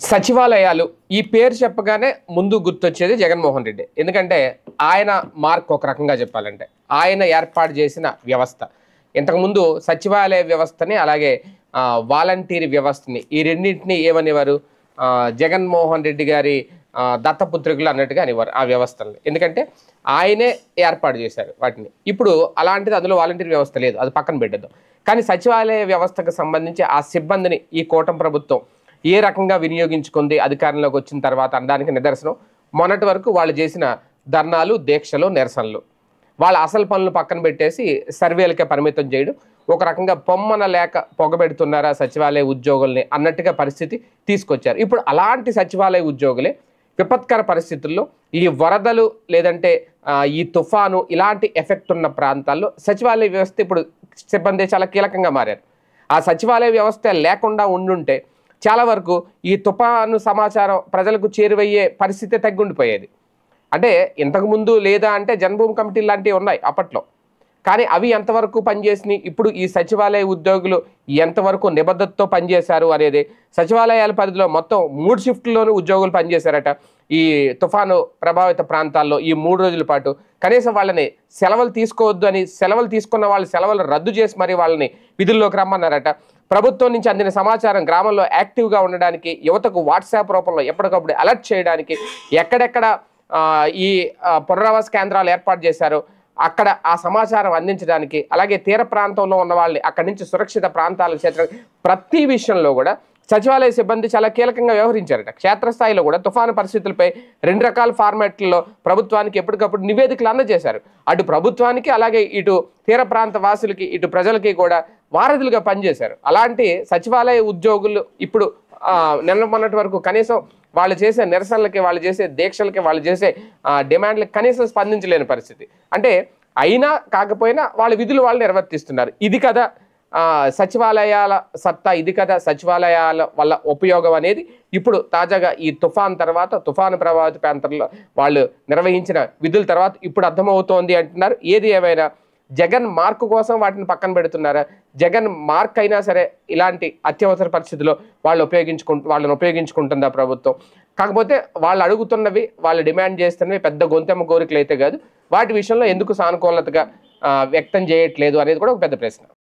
సచివాలయాలు ఈ పేరు చెప్పగానే ముందు గుర్తొచ్చేది జగన్మోహన్ రెడ్డి. ఎందుకంటే ఆయన మార్క్ ఒక రకంగా చెప్పాలంటే. ఆయన ఏర్పాటు చేసిన వ్యవస్థ. ఇంతకుముందు సచివాలయ వ్యవస్థని అలాగే వాలంటీర్ వ్యవస్థని ఈ రెండింటిని ఏమనేవారు? జగన్మోహన్ రెడ్డి గారి దత్తపుత్రికలు అన్నట్టుగా అనేవారు ఆ వ్యవస్థల్ని. ఎందుకంటే ఆయనే ఏర్పాటు చేశారు వాటిని. ఇప్పుడు అలాంటిది అందులో వాలంటీర్ వ్యవస్థ లేదు, అది పక్కన పెట్టేద్దాం. కానీ సచివాలయ వ్యవస్థకు సంబంధించి ఆ సిబ్బందిని ఈ కూటమి ప్రభుత్వం ఏ రకంగా వినియోగించుకుంది అధికారంలోకి వచ్చిన తర్వాత అనడానికి నిదర్శనం మొన్నటి వరకు వాళ్ళు చేసిన ధర్నాలు, దీక్షలు, నిరసనలు. వాళ్ళ అసలు పనులు పక్కన పెట్టేసి సర్వేలకే పరిమితం చేయడం, ఒక రకంగా పొమ్మన లేక పొగబెడుతున్నారా సచివాలయ ఉద్యోగుల్ని అన్నట్టుగా పరిస్థితి తీసుకొచ్చారు. ఇప్పుడు అలాంటి సచివాలయ ఉద్యోగులే విపత్కర పరిస్థితుల్లో ఈ వరదలు లేదంటే ఈ తుఫాను ఇలాంటి ఎఫెక్ట్ ఉన్న ప్రాంతాల్లో సచివాలయ వ్యవస్థ ఇప్పుడు సిబ్బంది చాలా కీలకంగా మారారు. ఆ సచివాలయ వ్యవస్థ లేకుండా ఉండుంటే చాలా వరకు ఈ తుఫాను సమాచారం ప్రజలకు చేరువయ్యే పరిస్థితి తగ్గుండిపోయేది. అంటే ఇంతకుముందు లేదా అంటే జన్మభూమి కమిటీలు లాంటివి ఉన్నాయి అప్పట్లో. కానీ అవి ఎంతవరకు పనిచేసినాయి, ఇప్పుడు ఈ సచివాలయ ఉద్యోగులు ఎంతవరకు నిబద్ధతతో పనిచేశారు అనేది. సచివాలయాల పరిధిలో మొత్తం 3 షిఫ్ట్లోనూ ఉద్యోగులు పనిచేశారట ఈ తుఫాను ప్రభావిత ప్రాంతాల్లో ఈ 3 రోజుల పాటు. కనీసం వాళ్ళని సెలవులు తీసుకోవద్దు అని, సెలవులు తీసుకున్న వాళ్ళు సెలవులు రద్దు చేసి మరి వాళ్ళని విధుల్లోకి రమ్మన్నారట. ప్రభుత్వం నుంచి అందిన సమాచారం గ్రామంలో యాక్టివ్గా ఉండడానికి, యువతకు వాట్సాప్ రూపంలో ఎప్పటికప్పుడు అలర్ట్ చేయడానికి, ఎక్కడెక్కడ ఈ పునరావాస కేంద్రాలు ఏర్పాటు చేశారో అక్కడ ఆ సమాచారం అందించడానికి, అలాగే తీర ప్రాంతంలో ఉన్న వాళ్ళని అక్కడి నుంచి సురక్షిత ప్రాంతాలకు చేర్చడానికి ప్రతి విషయంలో కూడా సచివాలయ సిబ్బంది చాలా కీలకంగా వ్యవహరించారట. క్షేత్రస్థాయిలో కూడా తుఫాను పరిస్థితులపై 2 రకాల ఫార్మాట్లలో ప్రభుత్వానికి ఎప్పటికప్పుడు నివేదికలు అందజేశారు. అటు ప్రభుత్వానికి అలాగే ఇటు తీర ప్రాంత వాసులకి ఇటు ప్రజలకి కూడా వారధులుగా పనిచేశారు. అలాంటి సచివాలయ ఉద్యోగులు ఇప్పుడు నిన్న మొన్నటి వరకు కనీసం వాళ్ళు చేసే నిరసనలకి, వాళ్ళు చేసే దీక్షలకి, వాళ్ళు చేసే డిమాండ్లకి కనీసం స్పందించలేని పరిస్థితి. అంటే అయినా కాకపోయినా వాళ్ళ విధులు వాళ్ళు నిర్వర్తిస్తున్నారు. ఇది కదా సచివాలయాల సత్తా, ఇది కదా సచివాలయాల వల్ల ఉపయోగం అనేది ఇప్పుడు తాజాగా ఈ తుఫాన్ తర్వాత, తుఫాను ప్రభావిత ప్రాంతాల్లో వాళ్ళు నిర్వహించిన విధుల తర్వాత ఇప్పుడు అర్థమవుతోంది అంటున్నారు. ఏది ఏమైనా జగన్ మార్కు కోసం వాటిని పక్కన పెడుతున్నారా? జగన్ మార్క్ అయినా సరే ఇలాంటి అత్యవసర పరిస్థితుల్లో వాళ్ళని ఉపయోగించుకుంటుందా ప్రభుత్వం? కాకపోతే వాళ్ళు అడుగుతున్నవి, వాళ్ళు డిమాండ్ చేస్తున్నవి పెద్ద గొంతెమ్మ కోరికలు అయితే కాదు. వాటి విషయంలో ఎందుకు సానుకూలతగా వ్యక్తం చేయట్లేదు అనేది కూడా ఒక పెద్ద ప్రశ్న.